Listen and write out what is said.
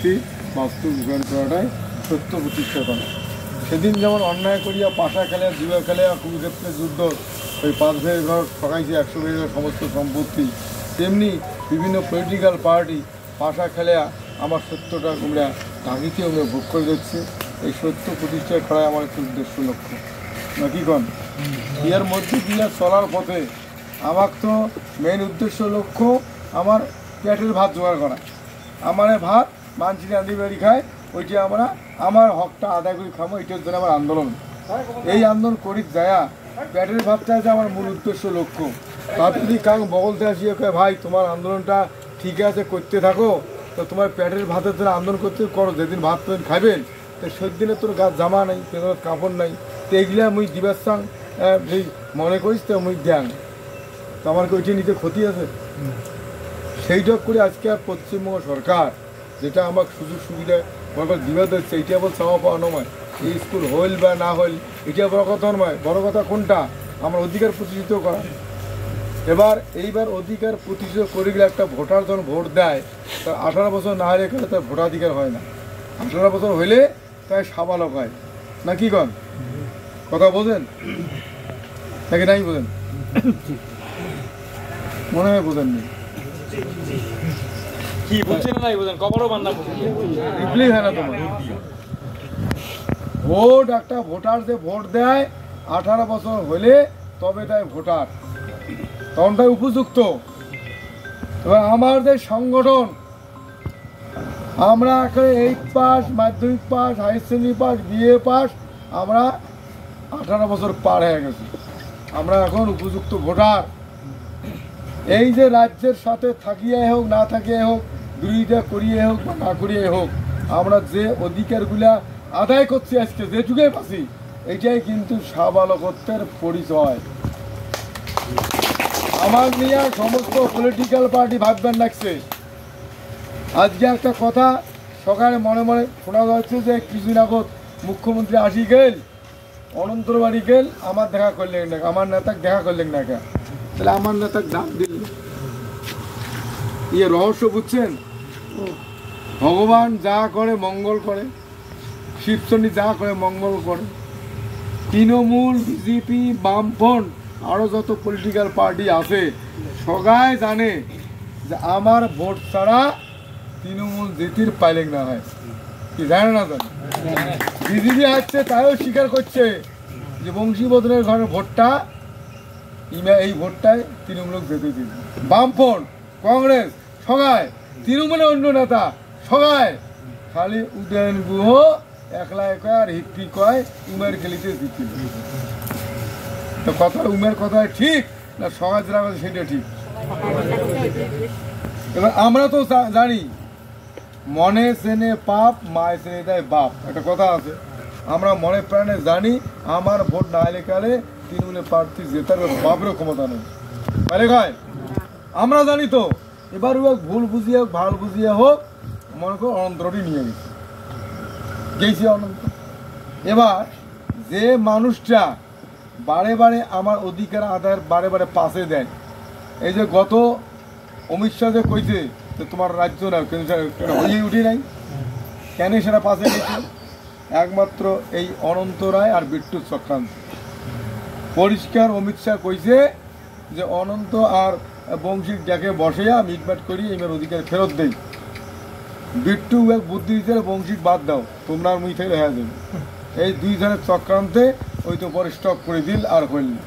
সত্যি বাস্তব রূপায়ণ করাটাই সত্য প্রতিষ্ঠা করা। সেদিন যেমন অন্যায় করিয়া পাশা খেলে জুয়া খেলে কুরুক্ষেত্রে যুদ্ধ ওই 5 ভাইয়ের ঘর ঠকাইছে 100 ভাইয়ের সমস্ত সম্পত্তি, তেমনি বিভিন্ন পলিটিক্যাল পার্টি পাশা খেলে আমার সত্যটা তোমরা ঢাকিতে আমরা ভোগ করে যাচ্ছে। এই সত্য প্রতিষ্ঠা করাই আমার একটি উদ্দেশ্য লক্ষ্য নাকি কন। এর মধ্যে দিয়ে চলার পথে আমার তো মেন উদ্দেশ্য লক্ষ্য আমার পেটের ভাত জোগাড় করা। আমার ভাত মানছি রাঁধি বাড়ি খায়, ওইটা আমরা আমার হকটা আদায় করে খাবো, এটার জন্য আমার আন্দোলন। এই আন্দোলন করি যায়া পেটের ভাতটা আছে আমার মূল উদ্দেশ্য লক্ষ্য। তার যদি কাউ বগলতে আসিয়ে কয় ভাই তোমার আন্দোলনটা ঠিক আছে করতে থাকো, তো তোমার পেটের ভাতের জন্য আন্দোলন করতে করো, যেদিন ভাত খাইবেন তো সেদিনে তোর গাছ জামা নাই, পেছনের কাপড় নাই, তো এইগুলা মুই দিবার সাং মনে করিস তো মুই দেন, তো আমার ওইটা নিতে ক্ষতি আছে। সেইটা করে আজকে আর পশ্চিমবঙ্গ সরকার যেটা আমার সুযোগ সুবিধা বরকত দিবে দিচ্ছে, এইটা বল চাওয়া পাওয়া নয়। এই স্কুল হইল বা না হইল এটা বড় কথা নয়, বড় কথা কোনটা আমার অধিকার প্রতিষ্ঠিত করা। এইবার অধিকার প্রতিষ্ঠিত করে গেলে একটা ভোটার যখন ভোট দেয় তার 18 বছর না হলে তার ভোটাধিকার হয় না, 18 বছর হইলে তাই সাবালক হয় না কি কন, কথা বোঝেন নাকি নাই বোঝেন? মনে হয় বোঝেননি। কি বুঝছেন নাই বুঝেন কবরও বান্না রিপ্লাই হয় না তোমার। ভোট একটা ভোটার যে ভোট দেয় 18 বছর হলে তবে তাই ভোটার, তখন তাই উপযুক্ত। এবার আমাদের সংগঠন আমরা এখন 8 পাস, মাধ্যমিক pass, high secondary pass, BA pass, আমরা 18 বছর পার হয়ে গেছি, আমরা এখন উপযুক্ত ভোটার। এই যে রাজ্যের সাথে থাকিয়ে হোক না থাকিয়ে হোক, বিরোধিতা করিয়ে হোক বা না করিয়ে হোক, আমরা যে অধিকারগুলা আদায় করছি আজকে যে যুগে পাচ্ছি, এইটাই কিন্তু সাবালকত্বের পরিচয়। আমার নিয়ে সমস্ত পলিটিক্যাল পার্টি ভাববেন লাগছে। আজকে একটা কথা সকালে মনে মনে শোনা যাচ্ছে যে কিছুদিন আগত মুখ্যমন্ত্রী আসি গেল, অনন্তর বাড়ি গেল, আমার দেখা করলেন না, আমার নেতাকে দেখা করলেন না কে, তাহলে আমার নেতাকে ডাক দিল। ইয়ে রহস্য বুঝছেন? ভগবান যা করে মঙ্গল করে, শিবশনি যা করে মঙ্গল করে। তৃণমূল, বিজেপি, বামফ্রন্ট আরও যত পলিটিক্যাল পার্টি আছে সবাই জানে যে আমার ভোট ছাড়া তৃণমূল জিতির পাইলেং না হয়, কি জানে না জানে? বিজেপি আসছে তাইও স্বীকার করছে যে বংশীবদনের ঘরের ভোটটা এই ভোটটায় তৃণমূল যেতে দিন। বামফ্রন্ট, কংগ্রেস সবাই, তৃণমূলের অন্য নেতা সবাই খালি উদয়ন গুহ একলাই কয় আর হিপ্পি কয় উমের খেলিতে জিতছিল। তো কথা উমের কথা ঠিক না সবাই যেটা কথা সেটা ঠিক। এবার আমরা তো জানি মনে চেনে পাপ মায় চেনে দেয় বাপ, একটা কথা আছে। আমরা মনে প্রাণে জানি আমার ভোট না এলে কালে তৃণমূলের প্রার্থী জেতার বাপেরও ক্ষমতা নেই, মানে কয় আমরা জানি তো। এবার হোক ভুল বুঝিয়ে হোক ভাল বুঝিয়ে হোক মনে করো অনন্তরটি নিয়ে গেছি অনন্ত। এবার যে মানুষটা বারে বারে আমার অধিকার আদায়ের বারে বারে পাশে দেয়, এই যে গত অমিত শাহ যে কইছে যে তোমার রাজ্য না হয়ে উঠে নাই কেন, সেটা পাশে গেছে একমাত্র এই অনন্ত রায় আর বিট্টু চক্রান্ত। পরিষ্কার অমিত শাহ কইছে যে অনন্ত আর বংশীর ডেকে বসেয়া মিটমাট করি এবার অধিকার ফেরত দেই। বিট্টু এক বুদ্ধি দিতে বংশীক বাদ দাও, তোমরা মুই থেকে হয়ে যাবে। এই দুই জনের চক্রান্তে ওই তো পরে স্টপ করে দিল আর হইল না।